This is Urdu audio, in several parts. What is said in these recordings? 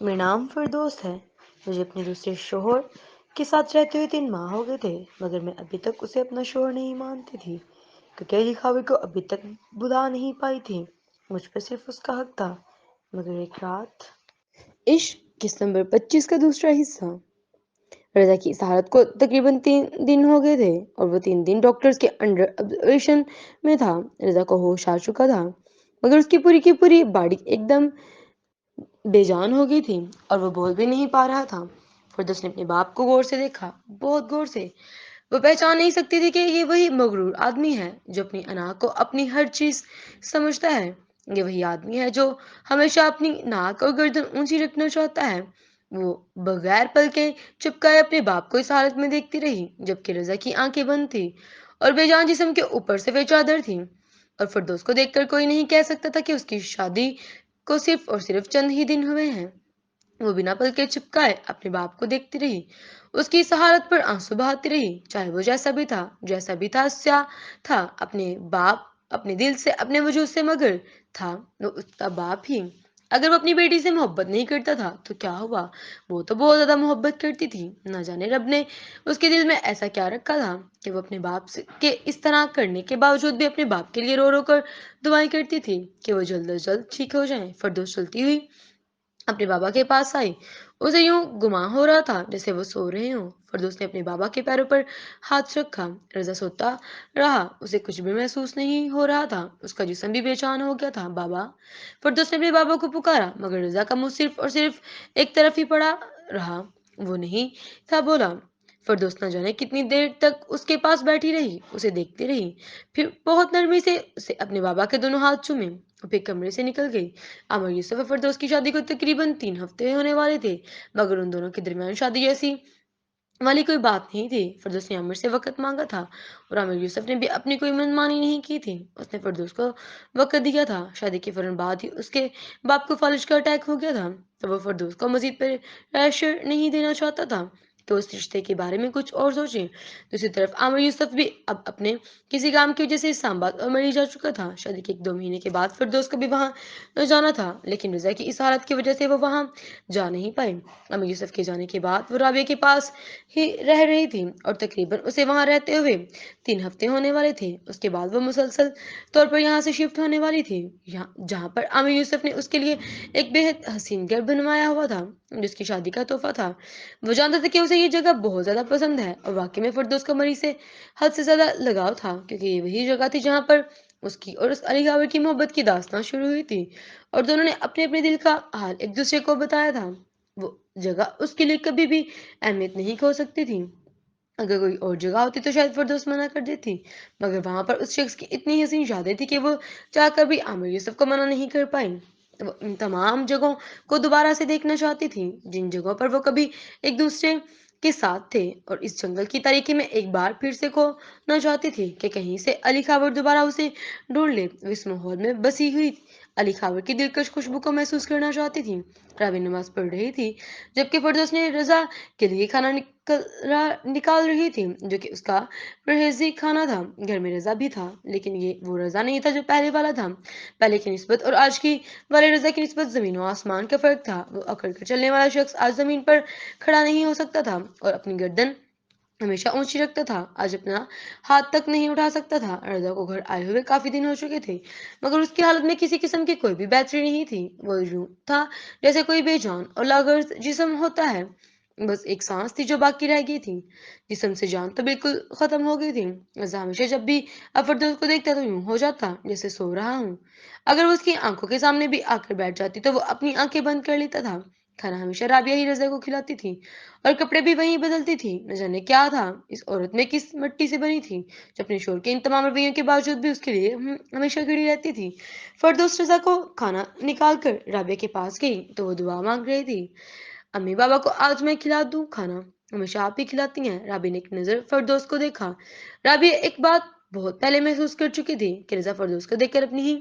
میرا نام فردوس ہے۔ مجھے اپنے دوسرے شوہر کے ساتھ رہتے ہوئے 3 ماہ ہو گئے تھے، مگر میں ابھی تک اسے اپنا شوہر نہیں مانتی تھی، کیونکہ علی خاور کو ابھی تک بلا نہیں پائی تھی۔ مجھ پر صرف اس کا حق تھا، مگر ایک رات عشق قسط نمبر 25 کا دوسرا حصہ۔ رضا کی اس حالت کو تقریباً 3 دن ہو گئے تھے اور وہ 3 دن ڈاکٹرز کے انڈر آبزرویشن میں تھا۔ رضا کو ہوش آ چکا تھا، مگر اس کی پوری باڈی ایک دم بے جان ہو گئی تھی اور وہ بول بھی نہیں پا رہا تھا۔ فردوس نے اپنے باپ کو غور سے دیکھا، بہت غور سے۔ وہ پہچان نہیں سکتی تھی کہ یہ وہی مغرور آدمی ہے جو اپنی انا کو اپنی ہر چیز سمجھتا ہے۔ یہ وہی آدمی ہے جو ہمیشہ اپنی ناک اور گردن اونچی رکھنا چاہتا ہے۔ وہ بغیر پلکیں چپکائے اپنے باپ کو اس حالت میں دیکھتی رہی، جبکہ رضا کی آنکھیں بند تھی اور بے جان جسم کے اوپر سے چادر تھی، اور فردوس کو دیکھ کر کوئی نہیں کہہ سکتا تھا کہ اس کی شادی کو صرف اور صرف چند ہی دن ہوئے ہیں۔ وہ بنا پلکیں چپکائے اپنے باپ کو دیکھتی رہی، اس کی اس حالت پر آنسو بہاتی رہی، چاہے وہ جیسا بھی تھا سیاہ تھا اپنے باپ، اپنے دل سے، اپنے وجود سے، مگر تھا وہ اس کا باپ ہی۔ اگر وہ اپنی بیٹی سے محبت نہیں کرتا تھا تو کیا ہوا؟ وہ تو بہت زیادہ محبت کرتی تھی۔ نہ جانے رب نے اس کے دل میں ایسا کیا رکھا تھا کہ وہ اپنے باپ کے اس طرح کرنے کے باوجود بھی اپنے باپ کے لیے رو رو کر دعائیں کرتی تھی کہ وہ جلد از جلد ٹھیک ہو جائیں۔ فردوس چلتی ہوئی اپنے بابا کے پاس آئی، اسے یوں گمان ہو رہا تھا جیسے وہ سو رہے ہوں۔ فردوس نے اپنے بابا کے پیروں پر ہاتھ رکھا، رضا سوتا رہا، اسے کچھ بھی محسوس نہیں ہو رہا تھا، اس کا جسم بھی بے چین ہو گیا تھا۔ بابا! فردوس نے اپنے بابا کو پکارا، مگر رضا کا منہ صرف اور صرف ایک طرف ہی پڑا رہا، وہ نہیں تھا بولا۔ فردوس نہ جانے کتنی دیر تک اس کے پاس بیٹھی رہی، اسے دیکھتی رہی، پھر بہت نرمی سے اسے اپنے بابا کے دونوں ہاتھ چومے اور پھر کمرے سے نکل گئی۔ عامر یوسف اور فردوس کی شادی کو تقریباً 3 ہفتے ہونے والے تھے، مگر ان دونوں کے درمیان شادی جیسی والی کوئی بات نہیں تھی۔ فردوس نے عامر سے وقت مانگا تھا اور عامر یوسف نے بھی اپنی کوئی منمانی نہیں کی تھی، اس نے فردوس کو وقت دیا تھا۔ شادی کے فوراً بعد ہی اس کے باپ کو فالج کا اٹیک ہو گیا تھا، تو وہ فردوس کو مزید پریشر نہیں دینا چاہتا تھا کہ اس رشتے کے بارے میں کچھ اور سوچے۔ دوسری طرف عامر یوسف بھی اب اپنے کسی کام کی وجہ سے اسلام آباد اور مری جا چکا تھا۔ شادی کے 1-2 مہینے کے بعد فردوس کو بھی وہاں جانا تھا، لیکن رضا کی اس حالت کی وجہ سے وہ وہاں جا نہیں پائے۔ عامر یوسف کے جانے کے بعد وہ رابعہ کے پاس ہی رہ رہی تھی اور تقریباً اسے وہاں رہتے ہوئے 3 ہفتے ہونے والے تھے۔ اس کے بعد وہ مسلسل طور پر یہاں سے شفٹ ہونے والی تھی، جہاں پر عامر یوسف نے اس کے لیے ایک بے حد حسین گھر بنوایا ہوا تھا، جس کی شادی کا تحفہ تھا۔ وہ جانتا تھا کہ اسے یہ جگہ بہت زیادہ پسند ہے، اور واقعی میں فردوس کو مری سے حد سے زیادہ لگاؤ تھا، کیونکہ یہ وہی جگہ تھی جہاں پر اس کی اور اس علی خاور کی محبت کی داستان شروع ہوئی تھی، اور دونوں نے اپنے اپنے دل کا حال ایک دوسرے کو بتایا تھا۔ وہ جگہ اس کے لیے کبھی بھی اہمیت نہیں کھو سکتی تھی۔ اگر کوئی اور جگہ ہوتی تو شاید فردوس منع کر دیتی، مگر وہاں پر اس شخص کی اتنی حسین شادی تھی کہ وہ چاہ کر بھی عامر یوسف کو منع نہیں کر پائی۔ وہ ان تمام جگہوں کو دوبارہ سے دیکھنا چاہتی تھی، جن جگہوں پر وہ کبھی ایک دوسرے کے ساتھ تھے، اور اس جنگل کی تاریکی میں ایک بار پھر سے کھونا چاہتی تھی کہ کہیں سے علی خاور دوبارہ اسے ڈھونڈ لے۔ وہ اس ماحول میں بسی ہوئی علی خاور کی دلکش خوشبو کو محسوس کرنا چاہتی تھی۔ رابعہ نماز پڑھ رہی تھی، جبکہ فردوس نے رضا کے لیے کھانا نکال رہی تھی، جو کہ اس کا پرہیزی کھانا تھا۔ گھر میں رضا بھی تھا، لیکن یہ وہ رضا نہیں تھا جو پہلے والا تھا۔ پہلے کی نسبت اور آج کی والے رضا کی نسبت زمین و آسمان کا فرق تھا۔ وہ اکڑ کر چلنے والا شخص آج زمین پر کھڑا نہیں ہو سکتا تھا اور اپنی گردن ہمیشہ اونچی رکھتا تھا، آج اپنا ہاتھ تک نہیں اٹھا سکتا تھا۔ رضا کو گھر آئے ہوئے کافی دن ہو چکے تھے، مگر اس کی حالت میں کسی قسم کی کوئی بھی بہتری نہیں تھی۔ وہ یوں تھا جیسے کوئی بے جان اور لاغر جسم ہوتا ہے، بس ایک سانس تھی جو باقی رہ گئی تھی، جسم سے جان تو بالکل ختم ہو گئی تھی۔ رضا ہمیشہ جب بھی فردوس کو دیکھتا تو یوں ہو جاتا جیسے سو رہا ہوں۔ اگر وہ اس کی آنکھوں کے سامنے بھی آ کر بیٹھ جاتی تو وہ اپنی آنکھیں بند کر لیتا تھا۔ کھانا ہمیشہ رابعہ ہی رضا کو کھلاتی تھی اور کپڑے بھی وہیں بدلتی تھی۔ نہ جانے کیا تھا اس عورت میں، کس مٹی سے بنی تھی جو اپنے شوہر کے ان تمام رویوں کے باوجود بھی اس کے لیے ہمیشہ کھڑی رہتی تھی۔ فردوس رضا کو کھانا نکال کر رابعہ کے پاس گئی تو وہ دعا مانگ رہی تھی۔ امی بابا کو آج میں کھلا دوں کھانا؟ ہمیشہ آپ ہی کھلاتی ہیں۔ رابعہ نے ایک نظر فردوس کو دیکھا۔ رابعہ ایک بات بہت پہلے محسوس کر چکی تھی کہ رضا فردوس کو دیکھ کر اپنی ہی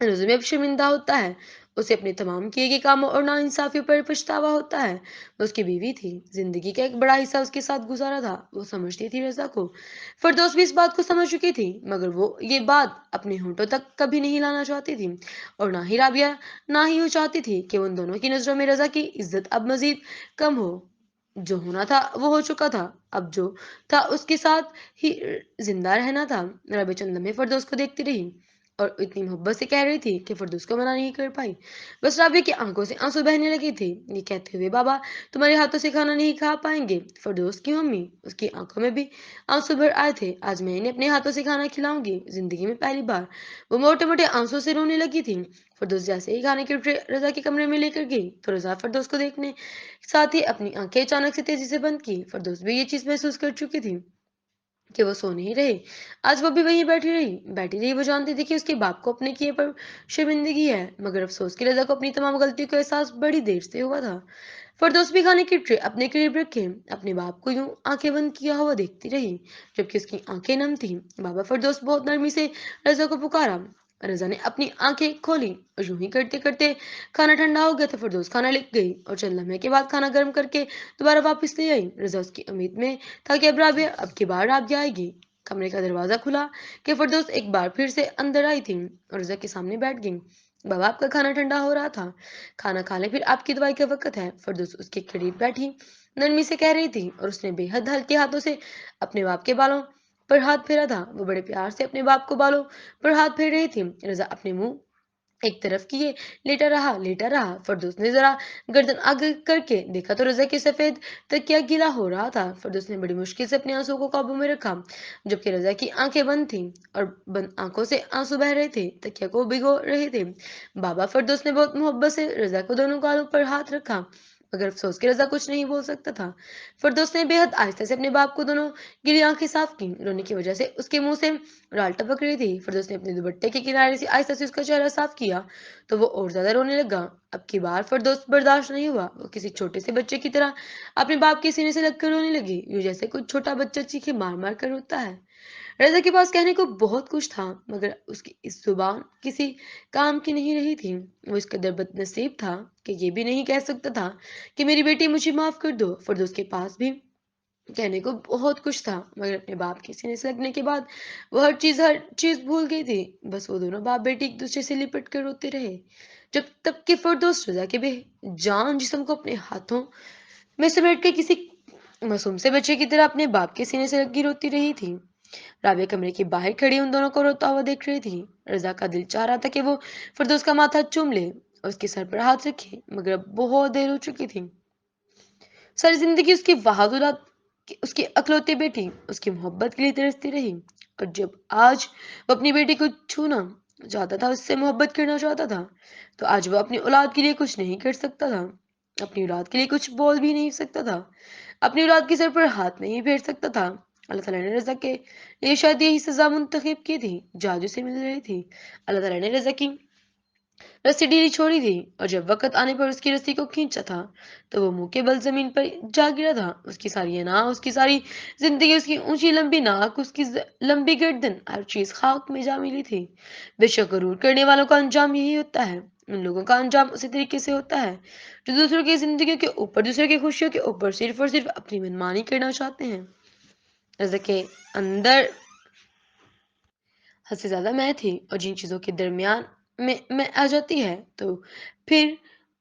روزے میں اب شرمندہ ہوتا ہے، اسے اپنے تمام کیے گئے کاموں اور ناانصافیوں پر پچھتاوا ہوتا ہے۔ وہ اس کی بیوی تھی، زندگی کا ایک بڑا حصہ اس کے ساتھ گزارا تھا۔ وہ سمجھتی تھی رضا کو، فردوس بھی اس بات کو سمجھ چکی تھی، مگر وہ یہ بات اپنے ہونٹوں تک کبھی نہیں لانا چاہتی تھی، اور نہ ہی رابعہ، نہ ہی وہ چاہتی تھی کہ ان دونوں کی نظروں میں رضا کی عزت اب مزید کم ہو۔ جو ہونا تھا وہ ہو چکا تھا، اب جو تھا اس کے ساتھ ہی زندہ رہنا تھا۔ رابعہ چند لمحے فردوس کو دیکھتی رہی اور اتنی محبت سے کہہ رہی تھی کہ فردوس کو منع نہیں کر پائی۔ بس رابعہ کی آنکھوں سے آنسو بہنے لگے تھے، یہ کہتے ہوئے بابا تمہارے ہاتھوں سے کھانا نہیں کھا پائیں گے۔ فردوس کی ممی، اس کی آنکھوں میں بھی آنسو بھر آئے تھے۔ آج میں انہیں اپنے ہاتھوں سے کھانا کھلاؤں گی، زندگی میں پہلی بار۔ وہ موٹے موٹے آنسو سے رونے لگی تھی۔ فردوس جیسے ہی کھانے کی ٹرے رضا کے کمرے میں لے کر گئی تو رضا فردوس کو دیکھنے ساتھ ہی اپنی آنکھیں اچانک سے تیزی سے بند کی۔ فردوس بھی یہ چیز محسوس کر چکی تھی کہ وہ سو نہیں رہے۔ آج وہ بھی وہیں بیٹھی رہی۔ وہ جانتی تھی کہ اس کے باپ کو اپنے کیے پر شرمندگی ہے، مگر افسوس کہ رضا کو اپنی تمام غلطیوں کا احساس بڑی دیر سے ہوا تھا۔ فردوس بھی کھانے کی ٹرے اپنے قریب رکھے اپنے باپ کو یوں آنکھیں بند کیا ہوا دیکھتی رہی، جبکہ اس کی آنکھیں نم تھیں۔ بابا، فردوس بہت نرمی سے رضا کو پکارا۔ رضا نے اپنی آنکھیں کھولی اور یوں ہی کرتے کرتے کھانا ٹھنڈا ہو گیا تو فردوس کھانا لے گئی اور چند لمحے کے بعد کھانا گرم کر کے دوبارہ واپس لے آئی۔ رضا اس کی امید میں تھا کہ اب کی بار رابعہ آئے گی۔ کمرے کا دروازہ کھلا کہ فردوس ایک بار پھر سے اندر آئی تھی اور رضا کے سامنے بیٹھ گئی۔ بابا، آپ کا کھانا ٹھنڈا ہو رہا تھا، کھانا کھا لیں، پھر آپ کی دوائی کا وقت ہے۔ فردوس اس کے قریب بیٹھی نرمی سے کہہ رہی تھی اور اس نے بے حد ہلکے ہاتھوں سے اپنے باپ کے بالوں پر ہاتھ پھیرا تھا۔ وہ بڑے پیار سے اپنے باپ کو بالوں پر ہاتھ پھیر رہی تھی۔ رضا اپنے منہ ایک طرف کیے لیٹا رہا۔ فردوس نے ذرا گردن آگے کر کے دیکھا تو رضا کے سفید تکیا گیلا ہو رہا تھا۔ فردوس نے بڑی مشکل سے اپنے آنسو کو قابو میں رکھا، جبکہ رضا کی آنکھیں بند تھیں اور بند آنکھوں سے آنسو بہ رہے تھے، تکیا کو بھگو رہے تھے۔ بابا، فردوس نے بہت محبت سے رضا کو دونوں گالوں پر ہاتھ رکھا، مگر افسوس کہ رضا کچھ نہیں بول سکتا تھا۔ فردوس نے بے حد آہستہ سے اپنے باپ کو دونوں گیلی آنکھیں صاف کی، رونے کی وجہ سے اس کے منہ سے رال ٹپک رہی تھی۔ فردوس نے اپنے دوپٹے کے کنارے سے آہستہ سے اس کا چہرہ صاف کیا تو وہ اور زیادہ رونے لگا۔ اب کی بار فردوس برداشت نہیں ہوا، وہ کسی چھوٹے سے بچے کی طرح اپنے باپ کے سینے سے لگ کر رونے لگی، یوں جیسے کوئی چھوٹا بچہ چیخے مار مار کر روتا ہے۔ رضا کے پاس کہنے کو بہت کچھ تھا، مگر اس کی اس زبان کسی کام کی نہیں رہی تھی۔ وہ اس قدر بد نصیب تھا کہ یہ بھی نہیں کہہ سکتا تھا کہ میری بیٹی مجھے معاف کر دو۔ فردوس کے پاس بھی کہنے کو بہت کچھ تھا، مگر اپنے باپ کے سینے سے لگنے کے بعد وہ ہر چیز بھول گئی تھی۔ بس وہ دونوں باپ بیٹی ایک دوسرے سے لپٹ کر روتے رہے، جب تک کہ فردوس رضا کے بے جان جسم کو اپنے ہاتھوں میں سمیٹ کے کسی معصوم سے بچے کی طرح اپنے باپ کے سینے سے لگی روتی رہی تھی۔ رابعہ کمرے کے باہر کھڑی ان دونوں کو روتا ہوا دیکھ رہی تھی۔ رضا کا دل چاہ رہا تھا کہ وہ فردوس کا ماتھا چوم لے اور اس کے سر پر ہاتھ رکھے، مگر اب بہت دیر ہو چکی تھی۔ ساری زندگی اس کی وہاد اولاد، اس کی اکلوتی بیٹی اس کی محبت کے لیے ترستی رہی، اور جب آج وہ اپنی بیٹی کو چھونا چاہتا تھا، اس سے محبت کرنا چاہتا تھا، تو آج وہ اپنی اولاد کے لیے کچھ نہیں کر سکتا تھا، اپنی اولاد کے لیے کچھ بول بھی نہیں سکتا تھا، اپنی اولاد کے سر پر ہاتھ نہیں پھیر سکتا تھا۔ اللہ تعالیٰ نے رضا کے لیے شاید یہی سزا منتخب کی تھی جو آج اسے مل رہی تھی۔ اللہ تعالیٰ نے رضا کی رسی ڈھیلی چھوڑی تھی، اور جب وقت آنے پر اس کی رسی کو کھینچا تھا تو وہ منہ کے بل زمین پر جا گرا تھا۔ اس کی ساری انا، اس کی ساری زندگی، اس کی اونچی لمبی ناک، اس کی لمبی گردن، ہر چیز خاک میں جا ملی تھی۔ بے شک غرور کرنے والوں کا انجام یہی ہوتا ہے، ان لوگوں کا انجام اسی طریقے سے ہوتا ہے جو دوسروں کی زندگیوں کے اوپر، دوسروں کی خوشیوں کے اوپر صرف اور صرف اپنی منمانی کرنا چاہتے ہیں۔ رضا کے اندر حد سے زیادہ میں تھی، اور جن چیزوں کے درمیان میں آ جاتی ہے تو پھر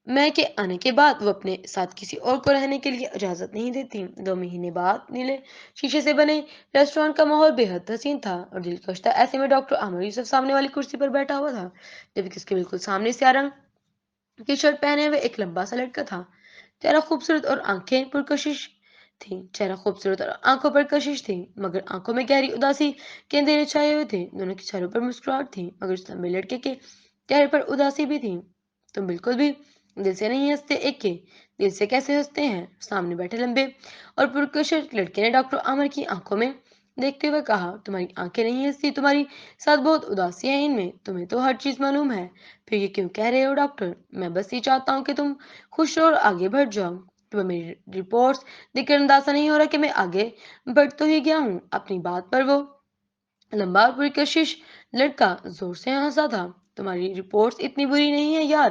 میں کے آنے کے بعد وہ اپنے ساتھ کسی اور کو رہنے کے لیے اجازت نہیں دیتی۔ 2 مہینے بعد نیلے شیشے سے بنے ریسٹورانٹ کا ماحول بے حد حسین تھا اور دلکش تھا۔ ایسے میں ڈاکٹر عامر یوسف سامنے والی کرسی پر بیٹھا ہوا تھا، جبکہ اس کے بالکل سامنے سیاہ رنگ کی شرٹ پہنے ہوئے ایک لمبا سا لڑکا تھا۔ چہرہ خوبصورت اور آنکھیں پرکشش تھی، مگر آنکھوں میں گہری اداسی کے اندھیرے چھائے ہوئے تھے۔ دونوں کے چہروں پر مسکراہٹ تھی، مگر اس لمبے لڑکے کے چہرے پر اداسی بھی تھی۔ تم بالکل بھی دل سے نہیں ہنستے، ایک کے دل سے کیسے ہنستے ہیں؟ سامنے بیٹھے لمبے اور پرکشش لڑکے نے ڈاکٹر عامر کی آنکھوں میں دیکھتے ہوئے کہا، تمہاری آنکھیں نہیں ہنستی، تمہاری ساتھ بہت اداسی ہے ان میں، تمہیں تو ہر چیز معلوم ہے، پھر یہ کیوں کہہ رہے ہو ڈاکٹر؟ میں بس یہ چاہتا ہوں کہ تم خوش رہو اور آگے بڑھ جاؤ۔ تمہیں میری رپورٹس دیکھ کر اندازہ نہیں ہو رہا کہ میں آگے بڑھ تو ہی گیا ہوں؟ اپنی بات پر وہ لمبا پرکشش لڑکا زور سے ہنسا تھا۔ تمہاری رپورٹس اتنی بری نہیں ہے یار،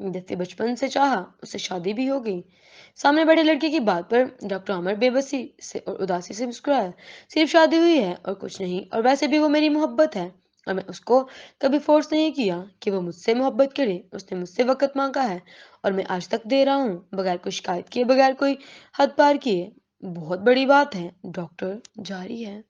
جیسے بچپن سے چاہا اس سے شادی بھی ہو گئی۔ سامنے بیٹھے لڑکے کی بات پر ڈاکٹر عامر بے بسی سے اور اداسی سے مسکرایا۔ صرف شادی ہوئی ہے اور کچھ نہیں، اور ویسے بھی وہ میری محبت ہے، اور میں اس کو کبھی فورس نہیں کیا کہ وہ مجھ سے محبت کرے۔ اس نے مجھ سے وقت مانگا ہے اور میں آج تک دے رہا ہوں، بغیر کوئی شکایت کیے، بغیر کوئی حد پار کیے۔ بہت بڑی بات ہے، ڈاکٹر جاری ہے۔